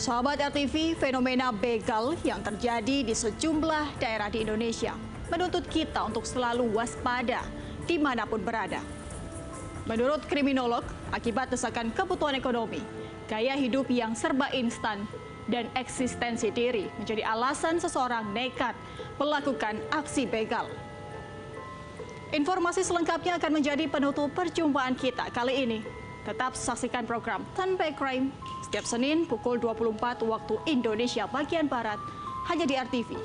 Sahabat RTV, fenomena begal yang terjadi di sejumlah daerah di Indonesia menuntut kita untuk selalu waspada dimanapun berada. Menurut kriminolog, akibat desakan kebutuhan ekonomi, gaya hidup yang serba instan, dan eksistensi diri menjadi alasan seseorang nekat melakukan aksi begal. Informasi selengkapnya akan menjadi penutup perjumpaan kita kali ini. Tetap saksikan program Turn Back Crime setiap Senin pukul 24 waktu Indonesia bagian Barat hanya di RTV.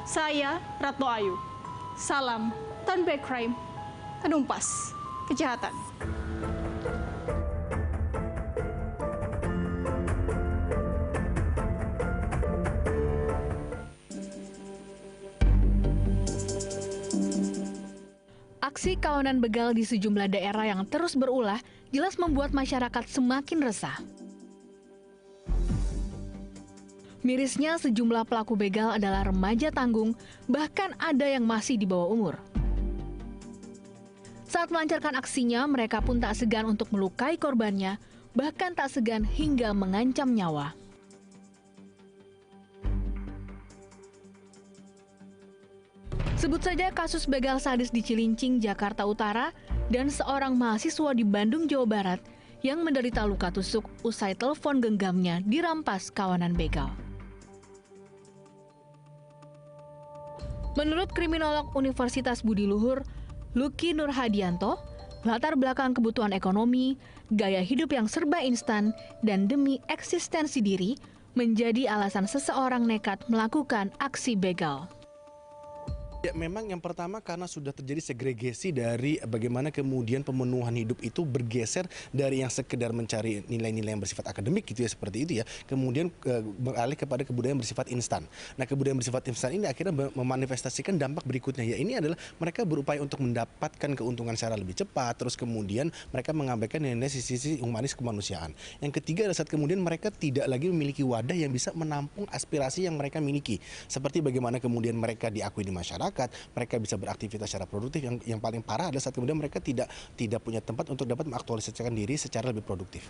Saya Ratno Ayu. Salam Turn Back Crime, penumpas kejahatan. Aksi kawanan begal di sejumlah daerah yang terus berulah jelas membuat masyarakat semakin resah. Mirisnya, sejumlah pelaku begal adalah remaja tanggung, bahkan ada yang masih di bawah umur. Saat melancarkan aksinya, mereka pun tak segan untuk melukai korbannya, bahkan tak segan hingga mengancam nyawa. Sebut saja kasus begal sadis di Cilincing, Jakarta Utara, dan seorang mahasiswa di Bandung, Jawa Barat yang menderita luka tusuk usai telepon genggamnya dirampas kawanan begal. Menurut kriminolog Universitas Budi Luhur, Lucky Nurhadianto, latar belakang kebutuhan ekonomi, gaya hidup yang serba instan, dan demi eksistensi diri menjadi alasan seseorang nekat melakukan aksi begal. Ya, memang yang pertama karena sudah terjadi segregasi dari bagaimana kemudian pemenuhan hidup itu bergeser dari yang sekedar mencari nilai-nilai yang bersifat akademik gitu ya, seperti itu ya, kemudian beralih kepada kebudayaan bersifat instan. Nah, kebudayaan bersifat instan ini akhirnya memanifestasikan dampak berikutnya, ya ini adalah mereka berupaya untuk mendapatkan keuntungan secara lebih cepat, terus kemudian mereka mengabaikan nilai sisi humanis kemanusiaan. Yang ketiga adalah saat kemudian mereka tidak lagi memiliki wadah yang bisa menampung aspirasi yang mereka miliki, seperti bagaimana kemudian mereka diakui di masyarakat, mereka bisa beraktivitas secara produktif. Yang paling parah adalah saat kemudian mereka tidak punya tempat untuk dapat mengaktualisasikan diri secara lebih produktif.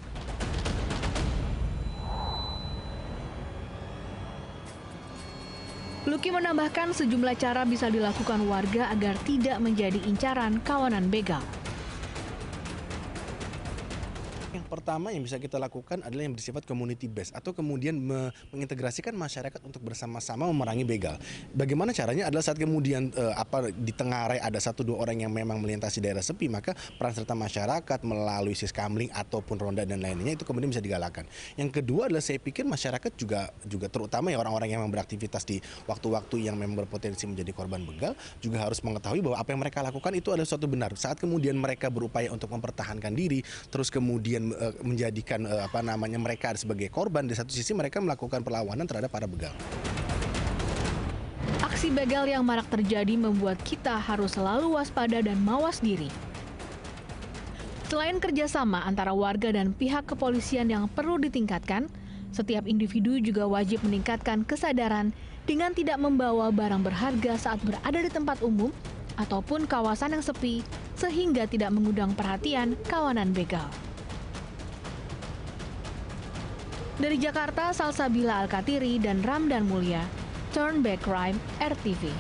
Lucky menambahkan sejumlah cara bisa dilakukan warga agar tidak menjadi incaran kawanan begal. Yang pertama yang bisa kita lakukan adalah yang bersifat community based atau kemudian mengintegrasikan masyarakat untuk bersama-sama memerangi begal. Bagaimana caranya adalah saat kemudian di Tenggarai ada 1-2 orang yang memang melintasi daerah sepi, maka peran serta masyarakat melalui siskamling ataupun ronda dan lainnya itu kemudian bisa digalakkan. Yang kedua adalah saya pikir masyarakat juga terutama ya orang-orang yang memang beraktivitas di waktu-waktu yang memang berpotensi menjadi korban begal juga harus mengetahui bahwa apa yang mereka lakukan itu adalah suatu benar. Saat kemudian mereka berupaya untuk mempertahankan diri, terus kemudian menjadikan mereka sebagai korban, di satu sisi mereka melakukan perlawanan terhadap para begal. Aksi begal yang marak terjadi membuat kita harus selalu waspada dan mawas diri. Selain kerjasama antara warga dan pihak kepolisian yang perlu ditingkatkan, setiap individu juga wajib meningkatkan kesadaran dengan tidak membawa barang berharga saat berada di tempat umum ataupun kawasan yang sepi, sehingga tidak mengundang perhatian kawanan begal. Dari Jakarta, Salsabila Al-Katiri dan Ramdan Mulia, Turn Back Crime, RTV.